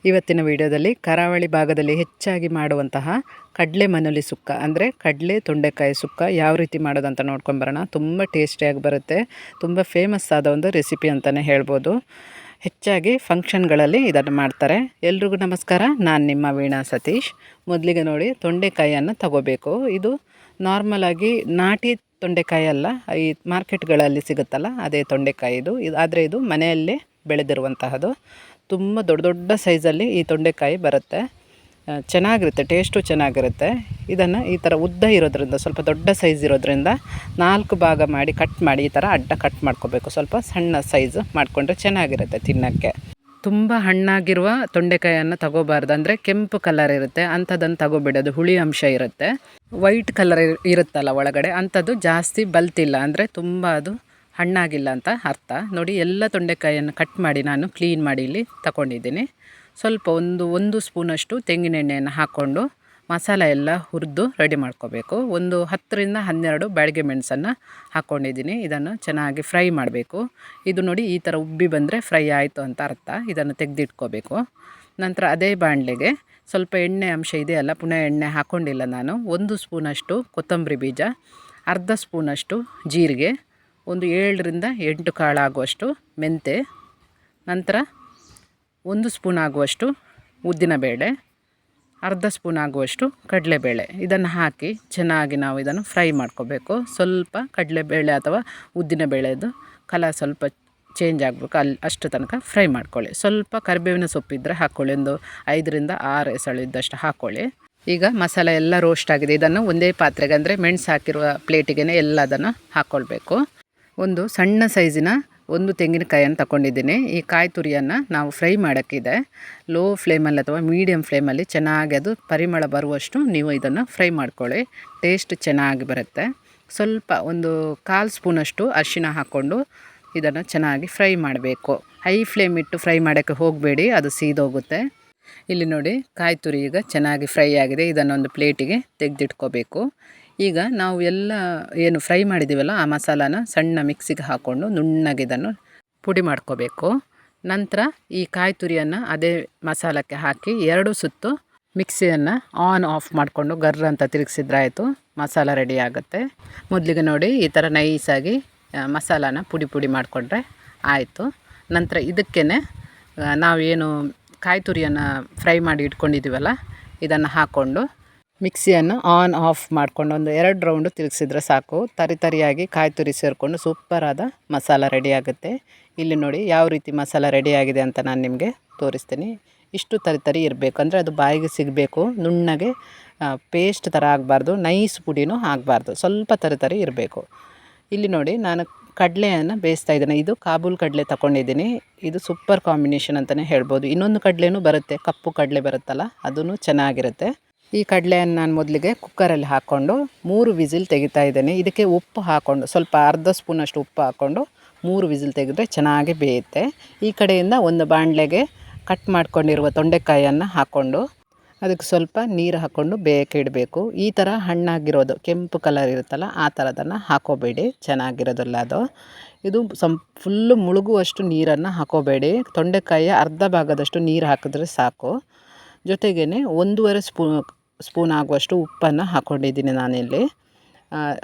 ಇವತ್ತಿನ ವಿಡಿಯೋದಲ್ಲಿ ಕರಾವಳಿ ಭಾಗದಲ್ಲಿ ಹೆಚ್ಚಾಗಿ ಮಾಡುವಂತಹ ಕಡಲೆ ಮನುಲಿ ಸುಕ್ಕ ಅಂದರೆ ಕಡಲೆ ತೊಂಡೆಕಾಯಿ ಸುಕ್ಕ ಯಾವ ರೀತಿ ಮಾಡೋದಂತ ನೋಡ್ಕೊಂಬರೋಣ. ತುಂಬ ಟೇಸ್ಟಿಯಾಗಿ ಬರುತ್ತೆ, ತುಂಬ ಫೇಮಸ್ ಆದ ಒಂದು ರೆಸಿಪಿ ಅಂತಲೇ ಹೇಳ್ಬೋದು. ಹೆಚ್ಚಾಗಿ ಫಂಕ್ಷನ್ಗಳಲ್ಲಿ ಇದನ್ನು ಮಾಡ್ತಾರೆ. ಎಲ್ರಿಗೂ ನಮಸ್ಕಾರ, ನಾನು ನಿಮ್ಮ ವೀಣಾ ಸತೀಶ್. ಮೊದಲಿಗೆ ನೋಡಿ, ತೊಂಡೆಕಾಯಿಯನ್ನು ತಗೋಬೇಕು. ಇದು ನಾರ್ಮಲಾಗಿ ನಾಟಿ ತೊಂಡೆಕಾಯಿ ಅಲ್ಲ, ಈ ಮಾರ್ಕೆಟ್ಗಳಲ್ಲಿ ಸಿಗುತ್ತಲ್ಲ ಅದೇ ತೊಂಡೆಕಾಯಿ ಇದು. ಆದರೆ ಇದು ಮನೆಯಲ್ಲೇ ಬೆಳೆದಿರುವಂತಹದ್ದು. ತುಂಬ ದೊಡ್ಡ ದೊಡ್ಡ ಸೈಜಲ್ಲಿ ಈ ತೊಂಡೆಕಾಯಿ ಬರುತ್ತೆ, ಚೆನ್ನಾಗಿರುತ್ತೆ, ಟೇಸ್ಟು ಚೆನ್ನಾಗಿರುತ್ತೆ. ಇದನ್ನು ಈ ಥರ ಉದ್ದ ಇರೋದ್ರಿಂದ, ಸ್ವಲ್ಪ ದೊಡ್ಡ ಸೈಜ್ ಇರೋದ್ರಿಂದ 4 ಭಾಗ ಮಾಡಿ ಕಟ್ ಮಾಡಿ ಈ ಥರ ಅಡ್ಡ ಕಟ್ ಮಾಡ್ಕೋಬೇಕು. ಸ್ವಲ್ಪ ಸಣ್ಣ ಸೈಜ್ ಮಾಡಿಕೊಂಡ್ರೆ ಚೆನ್ನಾಗಿರುತ್ತೆ ತಿನ್ನೋಕ್ಕೆ. ತುಂಬ ಹಣ್ಣಾಗಿರುವ ತೊಂಡೆಕಾಯಿಯನ್ನು ತಗೋಬಾರ್ದು, ಅಂದರೆ ಕೆಂಪು ಕಲರ್ ಇರುತ್ತೆ ಅಂಥದ್ದನ್ನು ತಗೋಬಿಡೋದು, ಹುಳಿ ಅಂಶ ಇರುತ್ತೆ. ವೈಟ್ ಕಲರ್ ಇರುತ್ತಲ್ಲ ಒಳಗಡೆ, ಅಂಥದ್ದು ಜಾಸ್ತಿ ಬಲ್ತಿಲ್ಲ, ಅಂದರೆ ತುಂಬ ಅದು ಹಣ್ಣಾಗಿಲ್ಲ ಅಂತ ಅರ್ಥ. ನೋಡಿ, ಎಲ್ಲ ತೊಂಡೆಕಾಯಿಯನ್ನು ಕಟ್ ಮಾಡಿ ನಾನು ಕ್ಲೀನ್ ಮಾಡಿ ಇಲ್ಲಿ ತಗೊಂಡಿದ್ದೀನಿ. ಸ್ವಲ್ಪ ಒಂದು ಸ್ಪೂನಷ್ಟು ತೆಂಗಿನ ಎಣ್ಣೆಯನ್ನು ಹಾಕ್ಕೊಂಡು ಮಸಾಲೆ ಎಲ್ಲ ಹುರಿದು ರೆಡಿ ಮಾಡ್ಕೋಬೇಕು. ಒಂದು 10 ರಿಂದ 12 ಬ್ಯಾಡಗೆ ಮೆಣಸನ್ನು ಹಾಕ್ಕೊಂಡಿದ್ದೀನಿ. ಇದನ್ನು ಚೆನ್ನಾಗಿ ಫ್ರೈ ಮಾಡಬೇಕು. ಇದು ನೋಡಿ, ಈ ಥರ ಉಬ್ಬಿ ಬಂದರೆ ಫ್ರೈ ಆಯಿತು ಅಂತ ಅರ್ಥ. ಇದನ್ನು ತೆಗೆದಿಟ್ಕೋಬೇಕು. ನಂತರ ಅದೇ ಬಾಣಲೆಗೆ ಸ್ವಲ್ಪ ಎಣ್ಣೆ ಅಂಶ ಇದೆಯಲ್ಲ, ಪುನಃ ಎಣ್ಣೆ ಹಾಕ್ಕೊಂಡಿಲ್ಲ ನಾನು. 1 ಸ್ಪೂನಷ್ಟು ಕೊತ್ತಂಬರಿ ಬೀಜ, ಅರ್ಧ ಸ್ಪೂನಷ್ಟು ಜೀರಿಗೆ, ಒಂದು 7 ರಿಂದ 8 ಕಾಳು ಆಗುವಷ್ಟು ಮೆಂತೆ, ನಂತರ 1 ಸ್ಪೂನ್ ಆಗುವಷ್ಟು ಉದ್ದಿನಬೇಳೆ, ಅರ್ಧ ಸ್ಪೂನ್ ಆಗುವಷ್ಟು ಕಡಲೆಬೇಳೆ. ಇದನ್ನು ಹಾಕಿ ಚೆನ್ನಾಗಿ ನಾವು ಇದನ್ನು ಫ್ರೈ ಮಾಡ್ಕೋಬೇಕು. ಸ್ವಲ್ಪ ಕಡಲೆಬೇಳೆ ಅಥವಾ ಉದ್ದಿನಬೇಳೆದು ಕಲರ್ ಸ್ವಲ್ಪ ಚೇಂಜ್ ಆಗಬೇಕು, ಅಷ್ಟು ತನಕ ಫ್ರೈ ಮಾಡ್ಕೊಳ್ಳಿ. ಸ್ವಲ್ಪ ಕರಿಬೇವಿನ ಸೊಪ್ಪಿದ್ದರೆ ಹಾಕ್ಕೊಳ್ಳಿ, ಒಂದು 5 ರಿಂದ 6 ಎಸಳು ಇದ್ದಷ್ಟು ಹಾಕ್ಕೊಳ್ಳಿ. ಈಗ ಮಸಾಲೆ ಎಲ್ಲ ರೋಸ್ಟ್ ಆಗಿದೆ. ಇದನ್ನು ಒಂದೇ ಪಾತ್ರೆಗೆ, ಅಂದರೆ ಮೆಣಸು ಹಾಕಿರುವ ಪ್ಲೇಟಿಗೆ ಎಲ್ಲದನ್ನು ಹಾಕ್ಕೊಳ್ಬೇಕು. ಒಂದು ಸಣ್ಣ ಸೈಜಿನ ಒಂದು ತೆಂಗಿನಕಾಯಿಯನ್ನು ತಗೊಂಡಿದ್ದೀನಿ. ಈ ಕಾಯಿ ತುರಿಯನ್ನು ನಾವು ಫ್ರೈ ಮಾಡೋಕ್ಕಿದೆ. ಲೋ ಫ್ಲೇಮಲ್ಲಿ ಅಥವಾ ಮೀಡಿಯಮ್ ಫ್ಲೇಮಲ್ಲಿ ಚೆನ್ನಾಗಿ ಅದು ಪರಿಮಳ ಬರುವಷ್ಟು ನೀವು ಇದನ್ನು ಫ್ರೈ ಮಾಡ್ಕೊಳ್ಳಿ, ಟೇಸ್ಟ್ ಚೆನ್ನಾಗಿ ಬರುತ್ತೆ. ಸ್ವಲ್ಪ ಒಂದು 1/4 ಸ್ಪೂನಷ್ಟು ಅರಿಶಿನ ಹಾಕ್ಕೊಂಡು ಇದನ್ನು ಚೆನ್ನಾಗಿ ಫ್ರೈ ಮಾಡಬೇಕು. ಹೈ ಫ್ಲೇಮ್ ಇಟ್ಟು ಫ್ರೈ ಮಾಡೋಕ್ಕೆ ಹೋಗಬೇಡಿ, ಅದು ಸೀದೋಗುತ್ತೆ. ಇಲ್ಲಿ ನೋಡಿ, ಕಾಯಿ ತುರಿ ಈಗ ಚೆನ್ನಾಗಿ ಫ್ರೈ ಆಗಿದೆ. ಇದನ್ನೊಂದು ಪ್ಲೇಟಿಗೆ ತೆಗೆದಿಟ್ಕೋಬೇಕು. ಈಗ ನಾವು ಎಲ್ಲ ಏನು ಫ್ರೈ ಮಾಡಿದ್ದೀವಲ್ಲ ಆ ಮಸಾಲಾನ ಸಣ್ಣ ಮಿಕ್ಸಿಗೆ ಹಾಕ್ಕೊಂಡು ನುಣ್ಣಗೆ ಇದನ್ನು ಪುಡಿ ಮಾಡ್ಕೋಬೇಕು. ನಂತರ ಈ ಕಾಯಿ ತುರಿಯನ್ನು ಅದೇ ಮಸಾಲಕ್ಕೆ ಹಾಕಿ 2 ಸುತ್ತು ಮಿಕ್ಸಿಯನ್ನು ಆನ್ ಆಫ್ ಮಾಡಿಕೊಂಡು ಗರ್ರ ಅಂತ ತಿರುಗಿಸಿದ್ರಾಯಿತು, ಮಸಾಲ ರೆಡಿ ಆಗುತ್ತೆ. ಮೊದಲಿಗೆ ನೋಡಿ, ಈ ಥರ ನೈಸಾಗಿ ಮಸಾಲಾನ ಪುಡಿ ಮಾಡಿಕೊಂಡ್ರೆ ಆಯಿತು. ನಂತರ ಇದಕ್ಕೇ ನಾವೇನು ಕಾಯಿ ತುರಿಯನ್ನು ಫ್ರೈ ಮಾಡಿ ಇಟ್ಕೊಂಡಿದ್ದೀವಲ್ಲ ಇದನ್ನು ಹಾಕ್ಕೊಂಡು ಮಿಕ್ಸಿಯನ್ನು ಆನ್ ಆಫ್ ಮಾಡಿಕೊಂಡು ಒಂದು 2 ರೌಂಡು ತಿರುಗಿಸಿದ್ರೆ ಸಾಕು. ತರಿಯಾಗಿ ಕಾಯಿ ತುರಿ ಸೇರಿಕೊಂಡು ಸೂಪರಾದ ಮಸಾಲ ರೆಡಿ ಆಗುತ್ತೆ. ಇಲ್ಲಿ ನೋಡಿ ಯಾವ ರೀತಿ ಮಸಾಲ ರೆಡಿ ಆಗಿದೆ ಅಂತ ನಾನು ನಿಮಗೆ ತೋರಿಸ್ತೀನಿ. ಇಷ್ಟು ತರಿ ಇರಬೇಕು, ಅಂದರೆ ಅದು ಬಾಯಿಗೆ ಸಿಗಬೇಕು. ನುಣ್ಣಗೆ ಪೇಸ್ಟ್ ಥರ ಆಗಬಾರ್ದು, ನೈಸ್ ಪುಡಿನೂ ಆಗಬಾರ್ದು, ಸ್ವಲ್ಪ ತರಿ ಇರಬೇಕು. ಇಲ್ಲಿ ನೋಡಿ, ನಾನು ಕಡಲೆಯನ್ನು ಬೇಯಿಸ್ತಾ ಇದ್ದೇನೆ. ಇದು ಕಾಬೂಲ್ ಕಡಲೆ ತಗೊಂಡಿದ್ದೀನಿ. ಇದು ಸೂಪರ್ ಕಾಂಬಿನೇಷನ್ ಅಂತಲೇ ಹೇಳ್ಬೋದು. ಇನ್ನೊಂದು ಕಡಲೆನೂ ಬರುತ್ತೆ, ಕಪ್ಪು ಕಡಲೆ ಬರುತ್ತಲ್ಲ, ಅದೂ ಚೆನ್ನಾಗಿರುತ್ತೆ. ಈ ಕಡಲೆಯನ್ನು ನಾನು ಮೊದಲಿಗೆ ಕುಕ್ಕರಲ್ಲಿ ಹಾಕ್ಕೊಂಡು 3 ವಿಸಿಲ್ ತೆಗಿತಾ ಇದ್ದೇನೆ. ಇದಕ್ಕೆ ಉಪ್ಪು ಹಾಕ್ಕೊಂಡು, ಸ್ವಲ್ಪ ಅರ್ಧ ಸ್ಪೂನಷ್ಟು ಉಪ್ಪು ಹಾಕ್ಕೊಂಡು 3 ವಿಸಿಲ್ ತೆಗೆದ್ರೆ ಚೆನ್ನಾಗಿ ಬೇಯುತ್ತೆ. ಈ ಕಡೆಯಿಂದ ಒಂದು ಬಾಣಲೆಗೆ ಕಟ್ ಮಾಡ್ಕೊಂಡಿರುವ ತೊಂಡೆಕಾಯಿಯನ್ನು ಹಾಕ್ಕೊಂಡು ಅದಕ್ಕೆ ಸ್ವಲ್ಪ ನೀರು ಹಾಕ್ಕೊಂಡು ಬೇಯಕ್ಕೆ ಇಡಬೇಕು. ಈ ಥರ ಹಣ್ಣಾಗಿರೋದು ಕೆಂಪು ಕಲರ್ ಇರುತ್ತಲ್ಲ ಆ ಥರದನ್ನು ಹಾಕೋಬೇಡಿ, ಚೆನ್ನಾಗಿರೋದಿಲ್ಲ ಅದು. ಇದು ಫುಲ್ಲು ಮುಳುಗುವಷ್ಟು ನೀರನ್ನು ಹಾಕೋಬೇಡಿ. ತೊಂಡೆಕಾಯಿಯ ಅರ್ಧ ಭಾಗದಷ್ಟು ನೀರು ಹಾಕಿದ್ರೆ ಸಾಕು. ಜೊತೆಗೇ 1.5 ಸ್ಪೂನ್ ಆಗುವಷ್ಟು ಉಪ್ಪನ್ನು ಹಾಕ್ಕೊಂಡಿದ್ದೀನಿ ನಾನಿಲ್ಲಿ.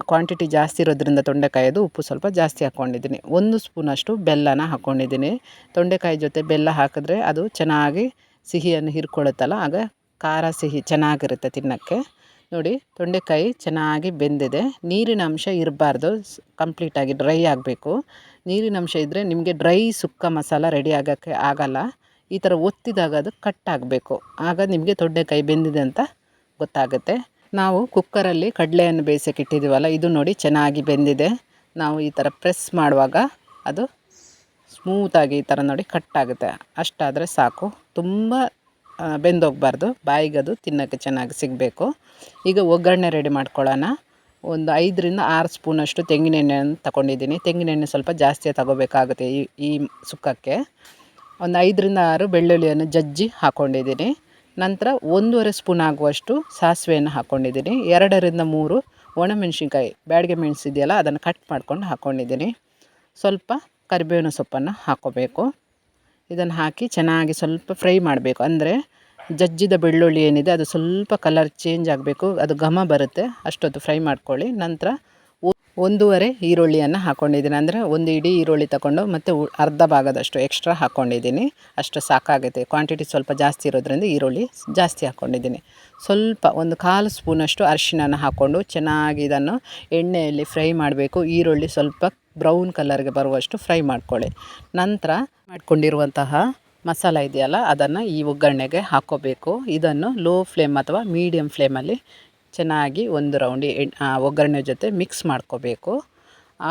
ಕ್ವಾಂಟಿಟಿ ಜಾಸ್ತಿ ಇರೋದ್ರಿಂದ ತೊಂಡೆಕಾಯಿದು ಉಪ್ಪು ಸ್ವಲ್ಪ ಜಾಸ್ತಿ ಹಾಕ್ಕೊಂಡಿದ್ದೀನಿ. 1 ಸ್ಪೂನಷ್ಟು ಬೆಲ್ಲನ ಹಾಕ್ಕೊಂಡಿದ್ದೀನಿ. ತೊಂಡೆಕಾಯಿ ಜೊತೆ ಬೆಲ್ಲ ಹಾಕಿದ್ರೆ ಅದು ಚೆನ್ನಾಗಿ ಸಿಹಿಯನ್ನು ಹೀರ್ಕೊಳ್ಳುತ್ತಲ್ಲ, ಆಗ ಖಾರ ಸಿಹಿ ಚೆನ್ನಾಗಿರುತ್ತೆ ತಿನ್ನೋಕ್ಕೆ. ನೋಡಿ, ತೊಂಡೆಕಾಯಿ ಚೆನ್ನಾಗಿ ಬೆಂದಿದೆ. ನೀರಿನ ಅಂಶ ಇರಬಾರ್ದು, ಕಂಪ್ಲೀಟಾಗಿ ಡ್ರೈ ಆಗಬೇಕು. ನೀರಿನ ಅಂಶ ಇದ್ದರೆ ನಿಮಗೆ ಡ್ರೈ ಸುಕ್ಕ ಮಸಾಲ ರೆಡಿ ಆಗೋಕ್ಕೆ ಆಗಲ್ಲ. ಈ ಥರ ಒತ್ತಿದಾಗ ಅದು ಕಟ್ ಆಗಬೇಕು, ಆಗ ನಿಮಗೆ ತೊಂಡೆಕಾಯಿ ಬೆಂದಿದೆ ಅಂತ ಗೊತ್ತಾಗುತ್ತೆ. ನಾವು ಕುಕ್ಕರಲ್ಲಿ ಕಡಲೆಯನ್ನು ಬೇಯಿಸೋಕೆ ಇಟ್ಟಿದ್ದೀವಲ್ಲ, ಇದು ನೋಡಿ ಚೆನ್ನಾಗಿ ಬೆಂದಿದೆ. ನಾವು ಈ ಥರ ಪ್ರೆಸ್ ಮಾಡುವಾಗ ಅದು ಸ್ಮೂತಾಗಿ ಈ ಥರ ನೋಡಿ ಕಟ್ ಆಗುತ್ತೆ, ಅಷ್ಟಾದರೆ ಸಾಕು. ತುಂಬ ಬೆಂದೋಗಬಾರ್ದು, ಬಾಯಿಗೆ ಅದು ತಿನ್ನೋಕ್ಕೆ ಚೆನ್ನಾಗಿ ಸಿಗಬೇಕು. ಈಗ ಒಗ್ಗರಣೆ ರೆಡಿ ಮಾಡ್ಕೊಳ್ಳೋಣ. ಒಂದು 5 ರಿಂದ 6 ಸ್ಪೂನಷ್ಟು ತೆಂಗಿನ ಎಣ್ಣೆಯನ್ನು ತಗೊಂಡಿದ್ದೀನಿ. ತೆಂಗಿನ ಎಣ್ಣೆ ಸ್ವಲ್ಪ ಜಾಸ್ತಿ ತಗೋಬೇಕಾಗುತ್ತೆ ಈ ಸುಕ್ಕಕ್ಕೆ. ಒಂದು 5 ರಿಂದ 6 ಬೆಳ್ಳುಳ್ಳಿಯನ್ನು ಜಜ್ಜಿ ಹಾಕ್ಕೊಂಡಿದ್ದೀನಿ. ನಂತರ 1.5 ಸ್ಪೂನ್ ಆಗುವಷ್ಟು ಸಾಸಿವೆಯನ್ನು ಹಾಕ್ಕೊಂಡಿದ್ದೀನಿ. 2 ರಿಂದ 3 ಒಣಮೆಣಸಿನ್ಕಾಯಿ, ಬ್ಯಾಡಗೆ ಮೆಣಸು ಇದೆಯಲ್ಲ ಅದನ್ನು ಕಟ್ ಮಾಡ್ಕೊಂಡು ಹಾಕ್ಕೊಂಡಿದ್ದೀನಿ. ಸ್ವಲ್ಪ ಕರಿಬೇವಿನ ಸೊಪ್ಪನ್ನು ಹಾಕ್ಕೋಬೇಕು. ಇದನ್ನು ಹಾಕಿ ಚೆನ್ನಾಗಿ ಸ್ವಲ್ಪ ಫ್ರೈ ಮಾಡಬೇಕು. ಅಂದರೆ ಜಜ್ಜಿದ ಬೆಳ್ಳುಳ್ಳಿ ಏನಿದೆ ಅದು ಸ್ವಲ್ಪ ಕಲರ್ ಚೇಂಜ್ ಆಗಬೇಕು, ಅದು ಘಮ ಬರುತ್ತೆ, ಅಷ್ಟೊತ್ತು ಫ್ರೈ ಮಾಡ್ಕೊಳ್ಳಿ. ನಂತರ 1.5 ಈರುಳ್ಳಿಯನ್ನು ಹಾಕ್ಕೊಂಡಿದ್ದೀನಿ. ಅಂದರೆ ಒಂದು ಇಡೀ ಈರುಳ್ಳಿ ತಗೊಂಡು ಮತ್ತು ಅರ್ಧ ಭಾಗದಷ್ಟು ಎಕ್ಸ್ಟ್ರಾ ಹಾಕ್ಕೊಂಡಿದ್ದೀನಿ. ಅಷ್ಟು ಸಾಕಾಗುತ್ತೆ. ಕ್ವಾಂಟಿಟಿ ಸ್ವಲ್ಪ ಜಾಸ್ತಿ ಇರೋದ್ರಿಂದ ಈರುಳ್ಳಿ ಜಾಸ್ತಿ ಹಾಕ್ಕೊಂಡಿದ್ದೀನಿ. ಸ್ವಲ್ಪ ಒಂದು 1/4 ಸ್ಪೂನಷ್ಟು ಅರಿಶಿಣನ ಹಾಕ್ಕೊಂಡು ಚೆನ್ನಾಗಿ ಇದನ್ನು ಎಣ್ಣೆಯಲ್ಲಿ ಫ್ರೈ ಮಾಡಬೇಕು. ಈರುಳ್ಳಿ ಸ್ವಲ್ಪ ಬ್ರೌನ್ ಕಲರ್ಗೆ ಬರುವಷ್ಟು ಫ್ರೈ ಮಾಡ್ಕೊಳ್ಳಿ. ನಂತರ ಮಾಡ್ಕೊಂಡಿರುವಂತಹ ಮಸಾಲ ಇದೆಯಲ್ಲ ಅದನ್ನು ಈ ಒಗ್ಗರಣೆಗೆ ಹಾಕ್ಕೋಬೇಕು. ಇದನ್ನು ಲೋ ಫ್ಲೇಮ್ ಅಥವಾ ಮೀಡಿಯಮ್ ಫ್ಲೇಮಲ್ಲಿ ಚೆನ್ನಾಗಿ ಒಂದು ರೌಂಡಿ ಒಗ್ಗರಣೆ ಜೊತೆ ಮಿಕ್ಸ್ ಮಾಡ್ಕೋಬೇಕು.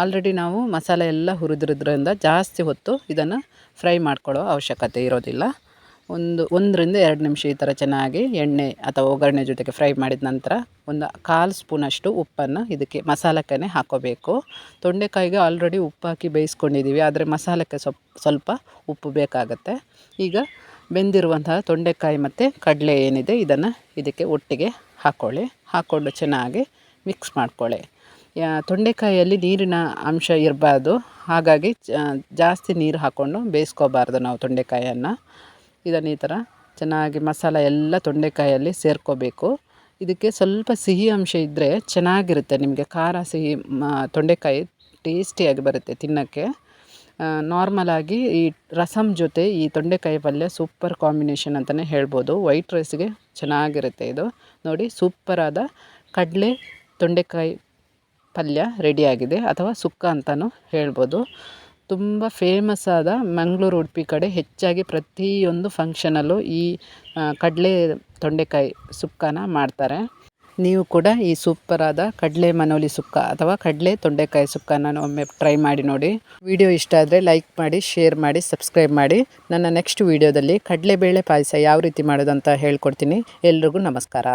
ಆಲ್ರೆಡಿ ನಾವು ಮಸಾಲೆ ಎಲ್ಲ ಹುರಿದ್ರಿಂದ ಜಾಸ್ತಿ ಹೊತ್ತು ಇದನ್ನು ಫ್ರೈ ಮಾಡ್ಕೊಳ್ಳೋ ಅವಶ್ಯಕತೆ ಇರೋದಿಲ್ಲ. 1 ರಿಂದ 2 ನಿಮಿಷ ಈ ಥರ ಚೆನ್ನಾಗಿ ಎಣ್ಣೆ ಅಥವಾ ಒಗ್ಗರಣೆ ಜೊತೆಗೆ ಫ್ರೈ ಮಾಡಿದ ನಂತರ ಒಂದು 1/4 ಸ್ಪೂನಷ್ಟು ಉಪ್ಪನ್ನು ಇದಕ್ಕೆ ಮಸಾಲಕ್ಕೆ ಹಾಕ್ಕೋಬೇಕು. ತೊಂಡೆಕಾಯಿಗೆ ಆಲ್ರೆಡಿ ಉಪ್ಪು ಹಾಕಿ ಬೇಯಿಸ್ಕೊಂಡಿದ್ದೀವಿ, ಆದರೆ ಮಸಾಲಕ್ಕೆ ಸ್ವಲ್ಪ ಉಪ್ಪು ಬೇಕಾಗುತ್ತೆ. ಈಗ ಬೆಂದಿರುವಂತಹ ತೊಂಡೆಕಾಯಿ ಮತ್ತು ಕಡಲೆ ಏನಿದೆ ಇದನ್ನು ಇದಕ್ಕೆ ಒಟ್ಟಿಗೆ ಹಾಕ್ಕೊಂಡು ಚೆನ್ನಾಗಿ ಮಿಕ್ಸ್ ಮಾಡ್ಕೊಳ್ಳಿ. ತೊಂಡೆಕಾಯಿಯಲ್ಲಿ ನೀರಿನ ಅಂಶ ಇರಬಾರ್ದು, ಹಾಗಾಗಿ ಜಾಸ್ತಿ ನೀರು ಹಾಕ್ಕೊಂಡು ಬೇಯಿಸ್ಕೋಬಾರ್ದು ನಾವು ತೊಂಡೆಕಾಯನ್ನು. ಇದನ್ನು ಈ ಥರ ಚೆನ್ನಾಗಿ ಮಸಾಲ ಎಲ್ಲ ತೊಂಡೆಕಾಯಲ್ಲಿ ಸೇರ್ಕೋಬೇಕು. ಇದಕ್ಕೆ ಸ್ವಲ್ಪ ಸಿಹಿ ಅಂಶ ಇದ್ದರೆ ಚೆನ್ನಾಗಿರುತ್ತೆ, ನಿಮಗೆ ಖಾರ ಸಿಹಿ ತೊಂಡೆಕಾಯಿ ಟೇಸ್ಟಿಯಾಗಿ ಬರುತ್ತೆ ತಿನ್ನೋಕ್ಕೆ. ನಾರ್ಮಲಾಗಿ ಈ ರಸಮ್ ಜೊತೆ ಈ ತೊಂಡೆಕಾಯಿ ಪಲ್ಯ ಸೂಪರ್ ಕಾಂಬಿನೇಷನ್ ಅಂತಲೇ ಹೇಳ್ಬೋದು. ವೈಟ್ ರೈಸ್ಗೆ ಚೆನ್ನಾಗಿರುತ್ತೆ ಇದು. ನೋಡಿ, ಸೂಪರಾದ ಕಡಲೆ ತೊಂಡೆಕಾಯಿ ಪಲ್ಯ ರೆಡಿಯಾಗಿದೆ, ಅಥವಾ ಸುಕ್ಕ ಅಂತಲೂ ಹೇಳ್ಬೋದು. ತುಂಬ ಫೇಮಸ್ ಆದ ಮಂಗಳೂರು ಉಡುಪಿ ಕಡೆ ಹೆಚ್ಚಾಗಿ ಪ್ರತಿಯೊಂದು ಫಂಕ್ಷನಲ್ಲೂ ಈ ಕಡಲೆ ತೊಂಡೆಕಾಯಿ ಸುಕ್ಕನ ಮಾಡ್ತಾರೆ. ನೀವು ಕೂಡ ಈ ಸೂಪರಾದ ಕಡಲೆ ಮನೋಲಿ ಸುಕ್ಕ ಅಥವಾ ಕಡಲೆ ತೊಂಡೆಕಾಯಿ ಸುಕ್ಕನ ಒಮ್ಮೆ ಟ್ರೈ ಮಾಡಿ ನೋಡಿ. ವಿಡಿಯೋ ಇಷ್ಟ ಆದರೆ ಲೈಕ್ ಮಾಡಿ, ಶೇರ್ ಮಾಡಿ, ಸಬ್ಸ್ಕ್ರೈಬ್ ಮಾಡಿ. ನನ್ನ ನೆಕ್ಸ್ಟ್ ವಿಡಿಯೋದಲ್ಲಿ ಕಡಲೆಬೇಳೆ ಪಾಯಸ ಯಾವ ರೀತಿ ಮಾಡೋದಂತ ಹೇಳ್ಕೊಡ್ತೀನಿ. ಎಲ್ರಿಗೂ ನಮಸ್ಕಾರ.